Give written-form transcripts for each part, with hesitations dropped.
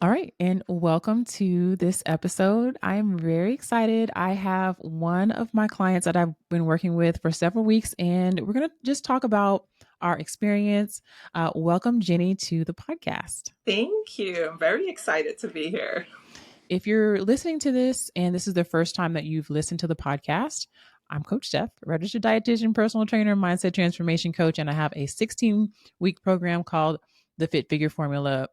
All right, and welcome to this episode. I'm very excited. I have one of my clients that I've been working with for several weeks, and we're going to just talk about our experience. Welcome, Jenny, to the podcast. Thank you. I'm very excited to be here. If you're listening to this and this is the first time that you've listened to the podcast, I'm Coach Steph, registered dietitian, personal trainer, mindset transformation coach, and I have a 16-week program called the Fit Figure Formula.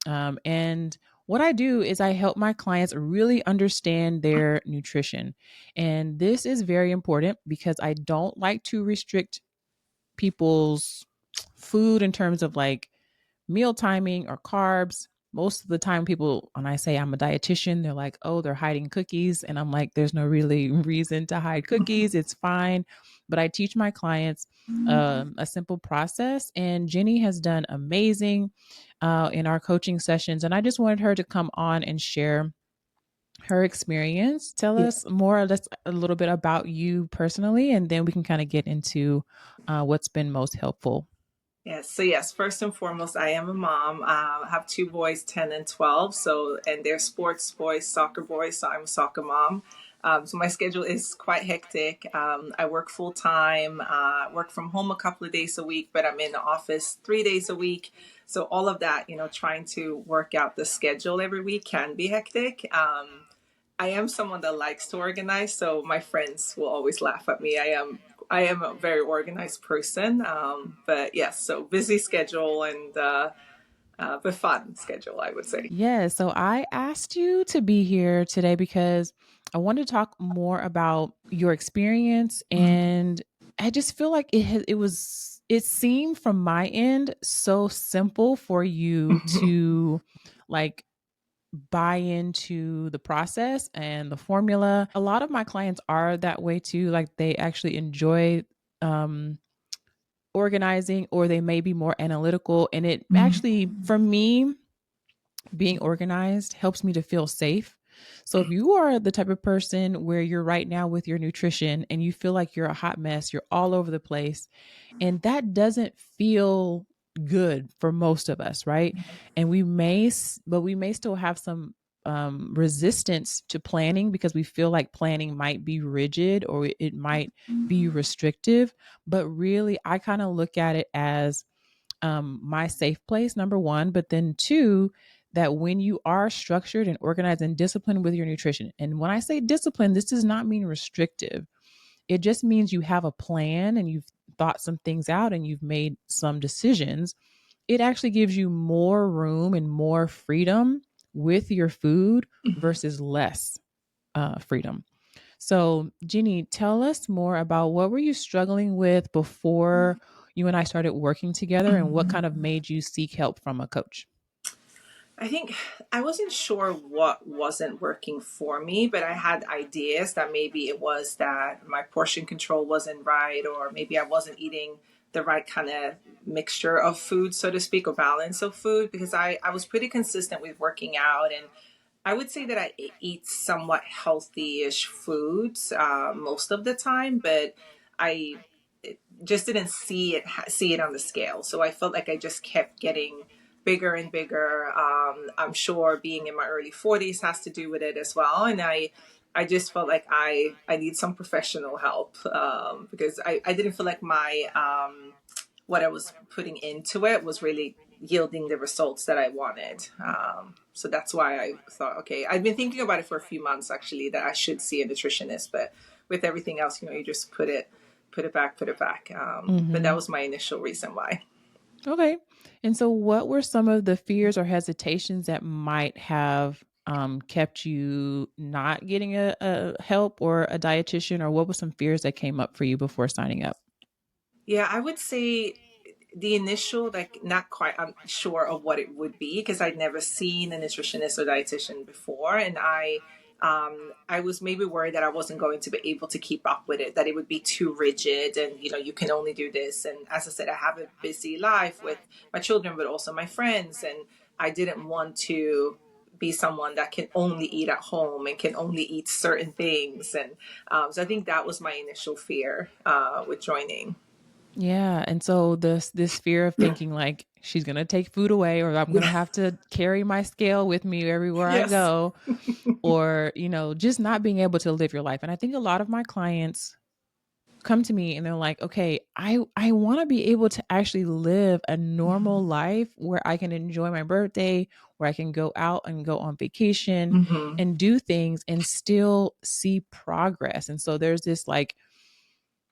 And what I do is I help my clients really understand their nutrition. And this is very important because I don't like to restrict people's food in terms of like meal timing or carbs. Most of the time, people, when I say I'm a dietitian, they're like, oh, they're hiding cookies. And I'm like, there's no really reason to hide cookies. It's fine. But I teach my clients a simple process. And Jenny has done amazing in our coaching sessions. And I just wanted her to come on and share her experience. Tell Yeah. us more or less a little bit about you personally, and then we can kind of get into what's been most helpful. Yes. So yes, first and foremost, I am a mom. I have two boys, 10 and 12. And they're sports boys, soccer boys. So I'm a soccer mom. So my schedule is quite hectic. I work full time, work from home a couple of days a week, but I'm in the office 3 days a week. So all of that, trying to work out the schedule every week can be hectic. I am someone that likes to organize, so my friends will always laugh at me. I am a very organized person, but yes, so busy schedule and but fun schedule, I would say. Yeah, so I asked you to be here today because I wanted to talk more about your experience, and I just feel like it seemed from my end so simple for you to like buy into the process and the formula. A lot of my clients are that way too, like they actually enjoy um organizing, or they may be more analytical, and it actually for me being organized helps me to feel safe. So if you are the type of person where you're right now with your nutrition and you feel like you're a hot mess, you're all over the place, and that doesn't feel good for most of us, right? And but we may still have some resistance to planning because we feel like planning might be rigid or it might be restrictive. But really, I kind of look at it as my safe place, number one, but then two, that when you are structured and organized and disciplined with your nutrition, and when I say discipline, this does not mean restrictive. It just means you have a plan and you've thought some things out and you've made some decisions. It actually gives you more room and more freedom with your food versus less freedom. So, Jeannie, tell us more about what were you struggling with before you and I started working together, and what kind of made you seek help from a coach? I think I wasn't sure what wasn't working for me, but I had ideas that maybe it was that my portion control wasn't right, or maybe I wasn't eating the right kind of mixture of food, so to speak, or balance of food, because I was pretty consistent with working out. And I would say that I eat somewhat healthy-ish foods most of the time, but I just didn't see it on the scale. So I felt like I just kept getting bigger and bigger. I'm sure being in my early 40s has to do with it as well. And I just felt like I need some professional help because I didn't feel like my what I was putting into it was really yielding the results that I wanted. So that's why I thought, okay, I've been thinking about it for a few months actually that I should see a nutritionist, but with everything else, you just put it back. But that Mm-hmm. was my initial reason why. Okay. And so, what were some of the fears or hesitations that might have kept you not getting a help or a dietitian, or what were some fears that came up for you before signing up? Yeah, I would say the initial, like, not quite, I'm sure of what it would be because I'd never seen a nutritionist or dietitian before. And I was maybe worried that I wasn't going to be able to keep up with it, that it would be too rigid and, you can only do this. And as I said, I have a busy life with my children, but also my friends. And I didn't want to be someone that can only eat at home and can only eat certain things. And so I think that was my initial fear with joining. Yeah, and so this fear of thinking like she's gonna take food away, or I'm gonna Yeah. have to carry my scale with me everywhere I Yes. go, or just not being able to live your life. And I think a lot of my clients come to me and they're like, okay, I want to be able to actually live a normal life where I can enjoy my birthday, where I can go out and go on vacation Hmm. and do things and still see progress. And so there's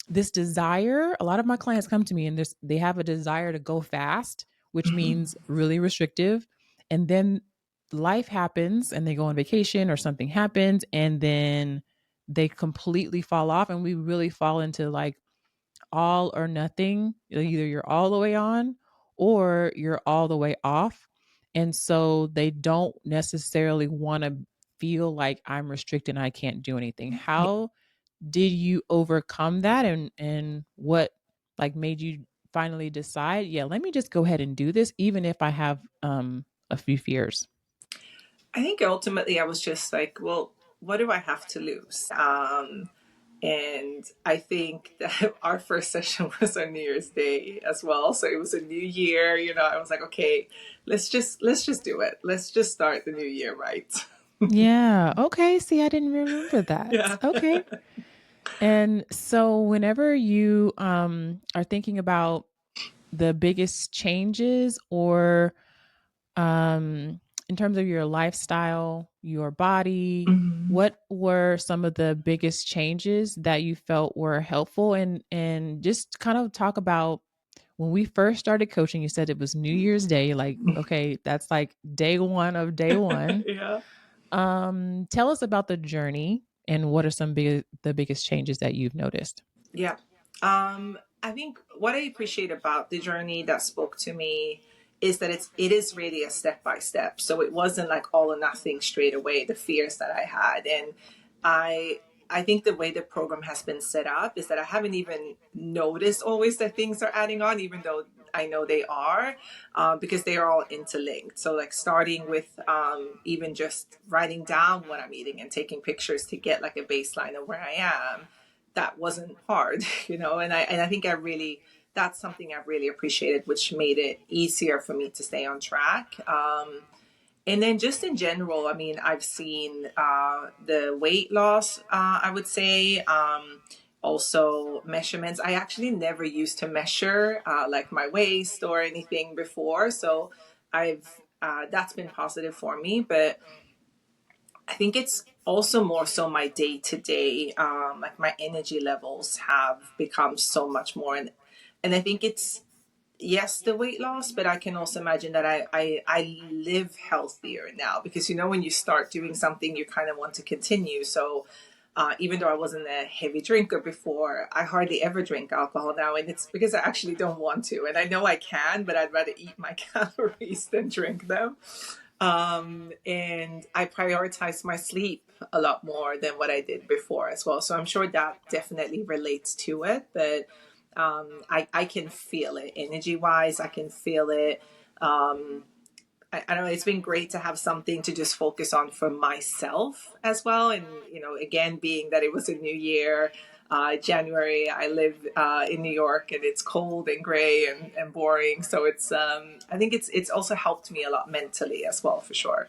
this desire. A lot of my clients come to me and they have a desire to go fast, which Hmm. means really restrictive. And then life happens and they go on vacation or something happens and then they completely fall off, and we really fall into like all or nothing. Either you're all the way on or you're all the way off. And so they don't necessarily want to feel like I'm restricted and I can't do anything. How did you overcome that, and what like made you finally decide, yeah, let me just go ahead and do this even if I have a few fears? I think ultimately I was just like, well, what do I have to lose? And I think that our first session was on New Year's Day as well. So it was a new year, I was like, okay, let's just do it. Let's just start the new year right. Yeah. Okay. See, I didn't remember that. Yeah. Okay. And so whenever you are thinking about the biggest changes, or in terms of your lifestyle, your body, Mhm. what were some of the biggest changes that you felt were helpful? And just kind of talk about when we first started coaching, you said it was New Year's Day. Like, okay, that's like day one of day one. Yeah. Tell us about the journey and what are the biggest changes that you've noticed? Yeah. I think what I appreciate about the journey that spoke to me is that it is really a step by step. So it wasn't like all or nothing straight away, the fears that I had. And I I think the way the program has been set up is that I haven't even noticed always that things are adding on, even though I know they are, because they are all interlinked. So, like starting with even just writing down what I'm eating and taking pictures to get like a baseline of where I am, that wasn't hard, and I think that's something I've really appreciated, which made it easier for me to stay on track. And then just in general, I mean, I've seen the weight loss, I would say. Also measurements. I actually never used to measure like my waist or anything before. So I've that's been positive for me. But I think it's also more so my day to day, like my energy levels have become so much more, and I think it's yes the weight loss, but I can also imagine that I live healthier now because when you start doing something, you kind of want to continue. So even though I wasn't a heavy drinker before, I hardly ever drink alcohol now, and it's because I actually don't want to, and I know I can, but I'd rather eat my calories than drink them. And I prioritize my sleep a lot more than what I did before as well. So I'm sure that definitely relates to it. But I can feel it energy wise. I can feel it. I don't know. It's been great to have something to just focus on for myself as well. And, again, being that it was a new year, January, I live in New York and it's cold and gray and boring. So I think it's also helped me a lot mentally as well, for sure.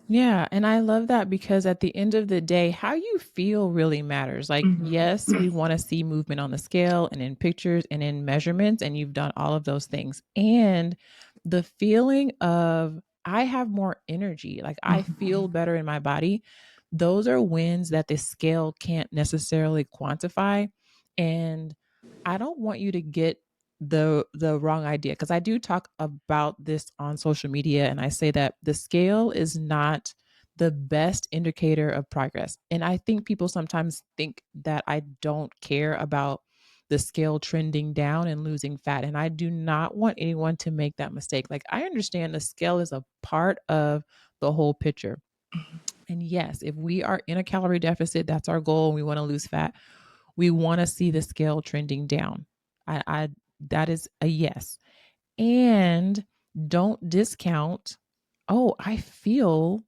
Yeah, and I love that because at the end of the day, how you feel really matters. Like, Hmm. yes, we want to see movement on the scale and in pictures and in measurements, and you've done all of those things. And the feeling of I have more energy, like I feel Hmm. better in my body, those are wins that the scale can't necessarily quantify. And I don't want you to get the wrong idea, because I do talk about this on social media and I say that the scale is not the best indicator of progress. And I think people sometimes think that I don't care about the scale trending down and losing fat, and I do not want anyone to make that mistake. Like, I understand the scale is a part of the whole picture. And yes, if we are in a calorie deficit, that's our goal and we want to lose fat, we want to see the scale trending down. I that is a yes. And don't discount, oh, I feel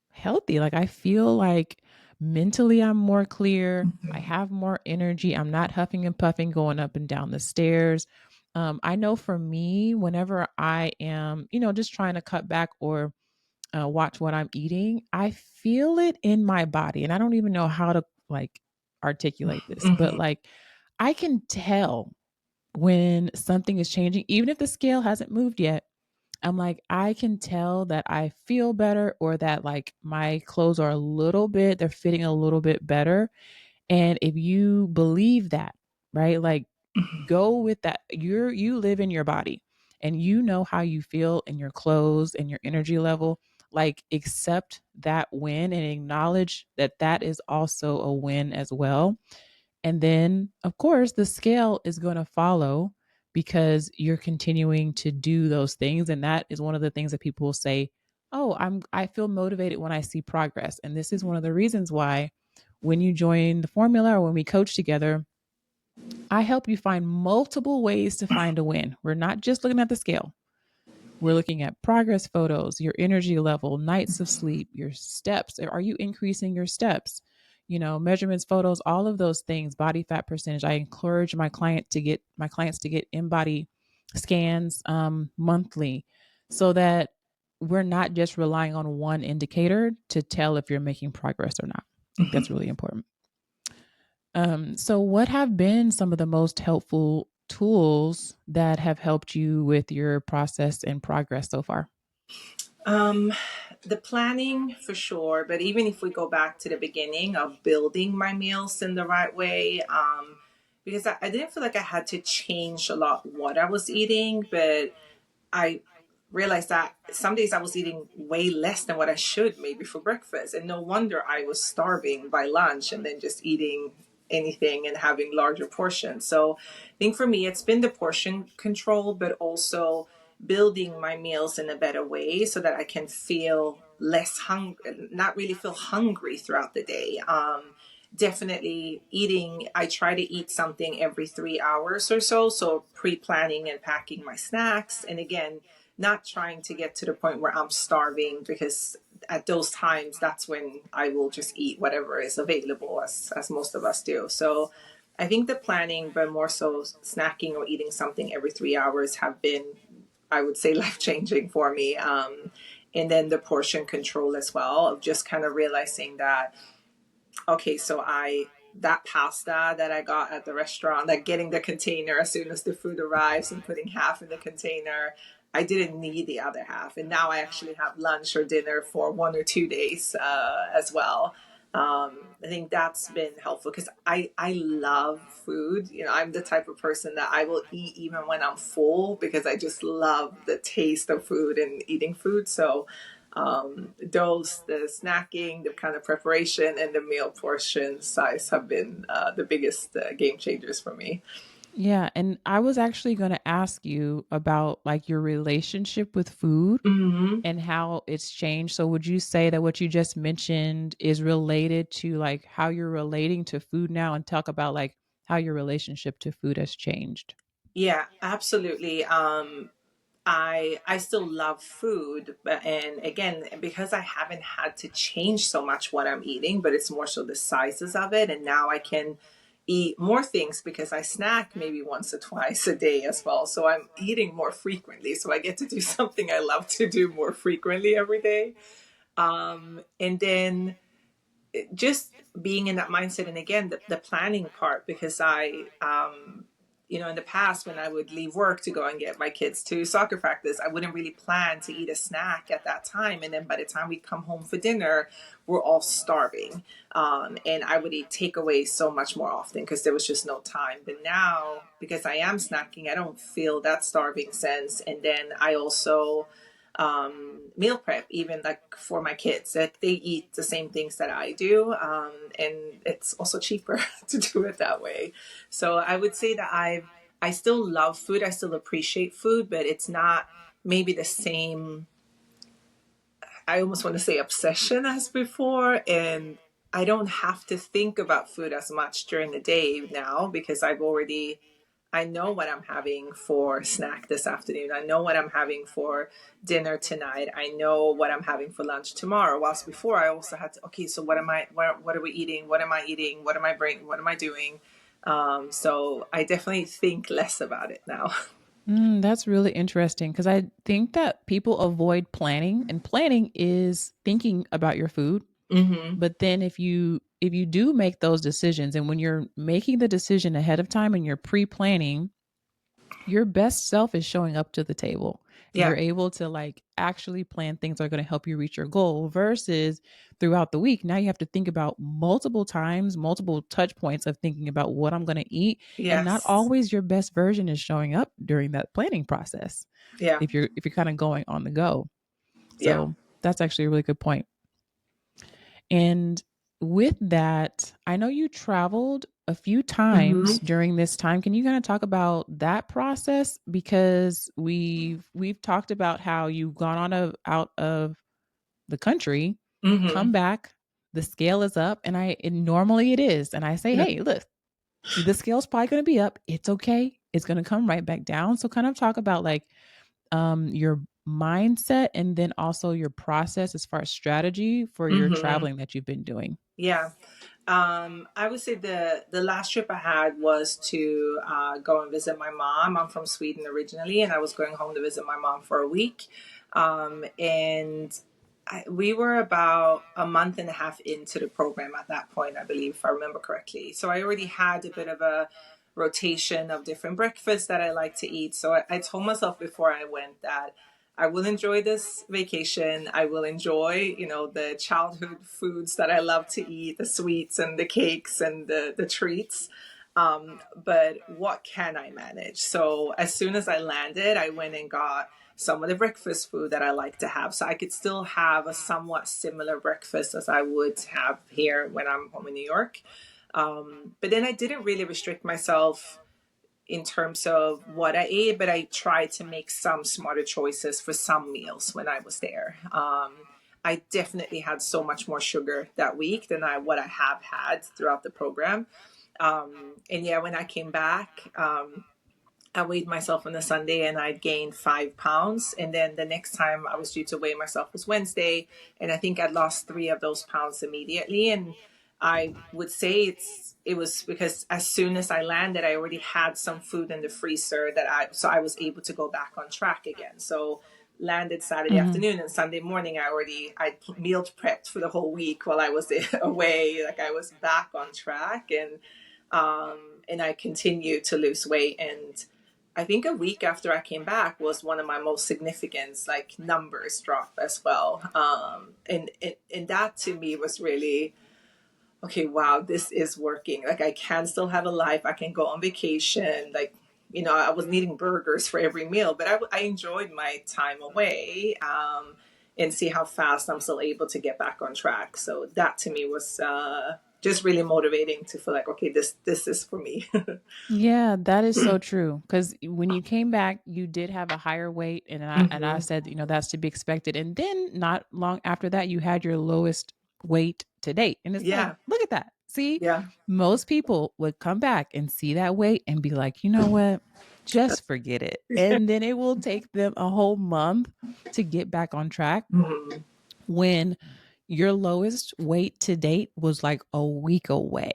healthy. Like I feel like mentally I'm more clear. I have more energy. I'm not huffing and puffing going up and down the stairs. I know for me, whenever I am, just trying to cut back or watch what I'm eating, I feel it in my body. And I don't even know how to like articulate this, but Hmm. like I can tell when something is changing, even if the scale hasn't moved yet. I'm like, I can tell that I feel better or that like my clothes are they're fitting a little bit better. And if you believe that, right, like go with that. You live in your body and you know how you feel in your clothes and your energy level. Like accept that win and acknowledge that that is also a win as well. And then, of course, the scale is going to follow because you're continuing to do those things. And that is one of the things that people will say, oh, I feel motivated when I see progress. And this is one of the reasons why when you join the formula or when we coach together, I help you find multiple ways to find a win. We're not just looking at the scale. We're looking at progress photos, your energy level, nights of sleep, your steps. Are you increasing your steps? Measurements, photos, all of those things, body fat percentage. I encourage my clients to get in-body scans monthly so that we're not just relying on one indicator to tell if you're making progress or not. I think that's really important. So what have been some of the most helpful tools that have helped you with your process and progress so far? Um, the planning for sure, but even if we go back to the beginning of building my meals in the right way, because I didn't feel like I had to change a lot what I was eating, but I realized that some days I was eating way less than what I should maybe for breakfast. And no wonder I was starving by lunch and then just eating anything and having larger portions. So I think for me, it's been the portion control, but also building my meals in a better way so that I can feel less hungry, not really feel hungry throughout the day. Definitely eating, I try to eat something every 3 hours or so. So pre planning and packing my snacks. And again, not trying to get to the point where I'm starving because at those times that's when I will just eat whatever is available as most of us do. So I think the planning, but more so snacking or eating something every 3 hours have been, I would say, life changing for me. And then the portion control as well of just kind of realizing that okay, so I that pasta that I got at the restaurant, like getting the container as soon as the food arrives and putting half in the container, I didn't need the other half, and now I actually have lunch or dinner for 1 or 2 days as well. I think that's been helpful because I love food. I'm the type of person that I will eat even when I'm full because I just love the taste of food and eating food. So those the snacking, the kind of preparation, and the meal portion size have been the biggest game changers for me. Yeah, and I was actually going to ask you about like your relationship with food Hmm. and how it's changed. So would you say that what you just mentioned is related to like how you're relating to food now and talk about like how your relationship to food has changed? Yeah, absolutely. I still love food, but and again, because I haven't had to change so much what I'm eating, but it's more so the sizes of it, and now I can eat more things because I snack maybe once or twice a day as well. So I'm eating more frequently, so I get to do something I love to do more frequently every day. And then just being in that mindset, and again the planning part, because in the past when I would leave work to go and get my kids to soccer practice, I wouldn't really plan to eat a snack at that time, and then by the time we come home for dinner we're all starving, and I would eat takeaways so much more often because there was just no time. But now because I am snacking, I don't feel that starving sense. And then I also meal prep, even like for my kids, that they eat the same things that I do, and it's also cheaper to do it that way. So I would say that I still love food, I still appreciate food, but it's not maybe the same. I almost want to say obsession as before, and I don't have to think about food as much during the day now because I've already I know what I'm having for snack this afternoon. I know what I'm having for dinner tonight. I know what I'm having for lunch tomorrow. Whilst before I also had to, okay, so what are we eating? What am I eating? What am I bringing? What am I doing? So I definitely think less about it now. That's really interesting because I think that people avoid planning, and planning is thinking about your food. hmm But then if you do make those decisions, and when you're making the decision ahead of time and you're pre-planning, your best self is showing up to the table, and you're Yeah. able to like actually plan things that are going to help you reach your goal versus throughout the week. Now you have to think about multiple times, multiple touch points of thinking about what I'm going to eat. And not Yes. always your best version is showing up during that planning process Yeah. if you're kind of going on the go. Yeah. So that's actually a really good point. And with that, I know you traveled a few times hmm during this time. Can you kind of talk about that process? Because we've talked about how you've gone out of the country, hmm come back, the scale is up, and normally it is. And I say, hey, look, the scale's probably going to be up. It's okay. It's going to come right back down. So kind of talk about like your mindset and then also your process as far as strategy for your hmm traveling that you've been doing. Yeah. I would say the last trip I had was to go and visit my mom. I'm from Sweden originally, and I was going home to visit my mom for a week. And we were about a month and a half into the program at that point, I believe, if I remember correctly. So I already had a bit of a rotation of different breakfasts that I like to eat. So I told myself before I went that I will enjoy this vacation. I will enjoy, the childhood foods that I love to eat, the sweets and the cakes and the treats. But what can I manage? So as soon as I landed, I went and got some of the breakfast food that I like to have. So I could still have a somewhat similar breakfast as I would have here when I'm home in New York. But then I didn't really restrict myself in terms of what I ate, but I tried to make some smarter choices for some meals when I was there. I definitely had so much more sugar that week than what I have had throughout the program. And yeah, when I came back, I weighed myself on the Sunday and I'd gained 5 pounds. And then the next time I was due to weigh myself was Wednesday. And I think I'd lost 3 of those pounds immediately. And I would say it was because as soon as I landed, I already had some food in the freezer so I was able to go back on track again. So landed Saturday Mm-hmm. afternoon, and Sunday morning I meal prepped for the whole week while I was away. Like I was back on track, and I continued to lose weight. And I think a week after I came back was one of my most significant like numbers drop as well. And that to me was really okay. Wow, this is working. Like I can still have a life. I can go on vacation. Like I wasn't eating burgers for every meal, but I enjoyed my time away. And see how fast I'm still able to get back on track. So that to me was just really motivating to feel like, okay, this is for me. Yeah, that is so true. Because when you came back, you did have a higher weight, and I hmm said, that's to be expected. And then not long after that, you had your lowest weight to date, and it's like, Yeah, look at that. See, yeah, most people would come back and see that weight and be like, you know what, just forget it, and then it will take them a whole month to get back on track. hmm When your lowest weight to date was like a week away,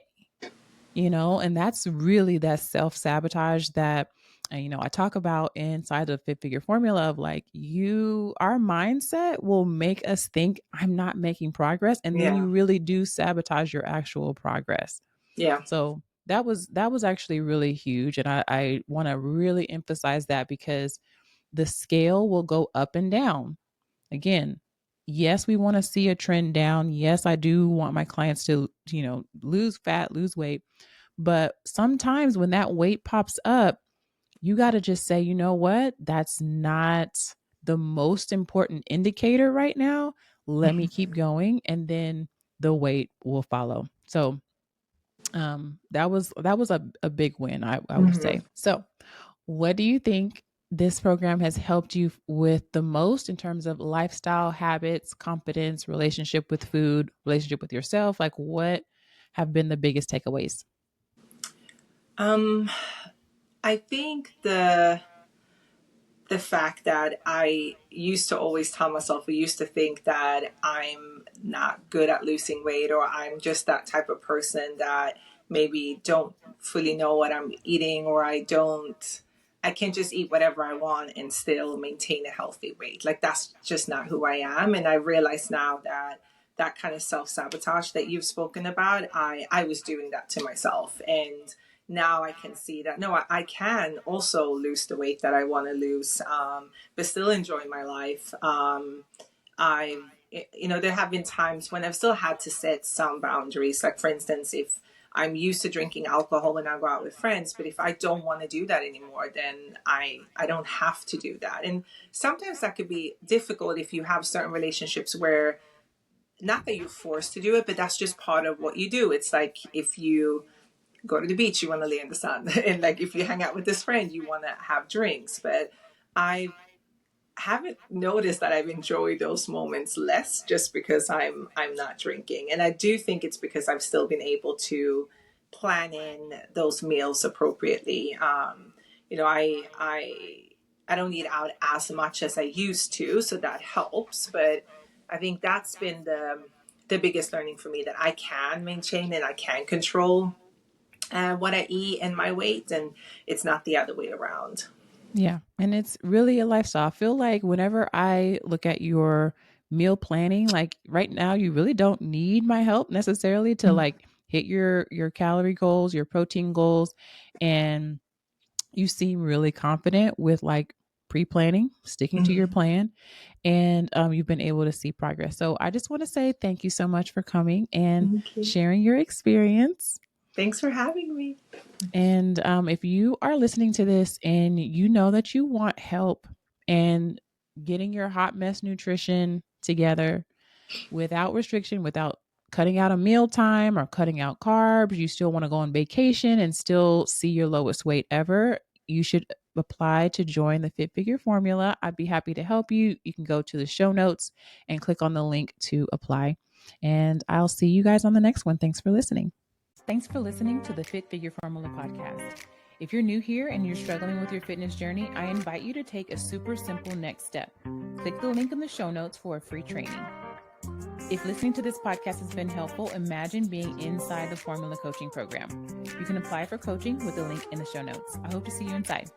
and that's really that self sabotage that, I talk about inside the Fit Figure formula of like, our mindset will make us think I'm not making progress. And then yeah, you really do sabotage your actual progress. yeah, So that was actually really huge. And I want to really emphasize that because the scale will go up and down. Again, yes, we want to see a trend down. Yes, I do want my clients to, lose fat, lose weight. But sometimes when that weight pops up, you got to just say, you know what? That's not the most important indicator right now. Let me keep going. And then the weight will follow. So that was a big win, I would hmm say. So what do you think this program has helped you with the most in terms of lifestyle habits, confidence, relationship with food, relationship with yourself? Like, what have been the biggest takeaways? Um, I think the fact that I used to always tell myself, I used to think that I'm not good at losing weight, or I'm just that type of person that maybe don't fully know what I'm eating, or I can just eat whatever I want and still maintain a healthy weight. Like that's just not who I am. And I realize now that that kind of self sabotage that you've spoken about, I was doing that to myself. And now I can see that no, I can also lose the weight that I want to lose, but still enjoy my life. There have been times when I've still had to set some boundaries. Like for instance, if I'm used to drinking alcohol when I go out with friends, but if I don't want to do that anymore, then I don't have to do that. And sometimes that could be difficult if you have certain relationships where not that you're forced to do it, but that's just part of what you do. It's like if you go to the beach, you want to lay in the sun. And like if you hang out with this friend, you want to have drinks. But I haven't noticed that I've enjoyed those moments less just because I'm not drinking. And I do think it's because I've still been able to plan in those meals appropriately. I don't eat out as much as I used to, so that helps. But I think that's been the biggest learning for me, that I can maintain and I can control what I eat and my weight, and it's not the other way around. Yeah. And it's really a lifestyle. I feel like whenever I look at your meal planning, like right now, you really don't need my help necessarily to like hit your calorie goals, your protein goals. And you seem really confident with like pre-planning, sticking to your Mhm. plan, and you've been able to see progress. So I just want to say thank you so much for coming and Thank you. sharing your experience. Thanks for having me. And if you are listening to this and you know that you want help and getting your hot mess nutrition together without restriction, without cutting out a meal time or cutting out carbs, you still want to go on vacation and still see your lowest weight ever, you should apply to join the Fit Figure Formula. I'd be happy to help you. You can go to the show notes and click on the link to apply. And I'll see you guys on the next one. Thanks for listening. Thanks for listening to the Fit Figure Formula podcast. If you're new here and you're struggling with your fitness journey, I invite you to take a super simple next step. Click the link in the show notes for a free training. If listening to this podcast has been helpful, imagine being inside the Formula Coaching Program. You can apply for coaching with the link in the show notes. I hope to see you inside.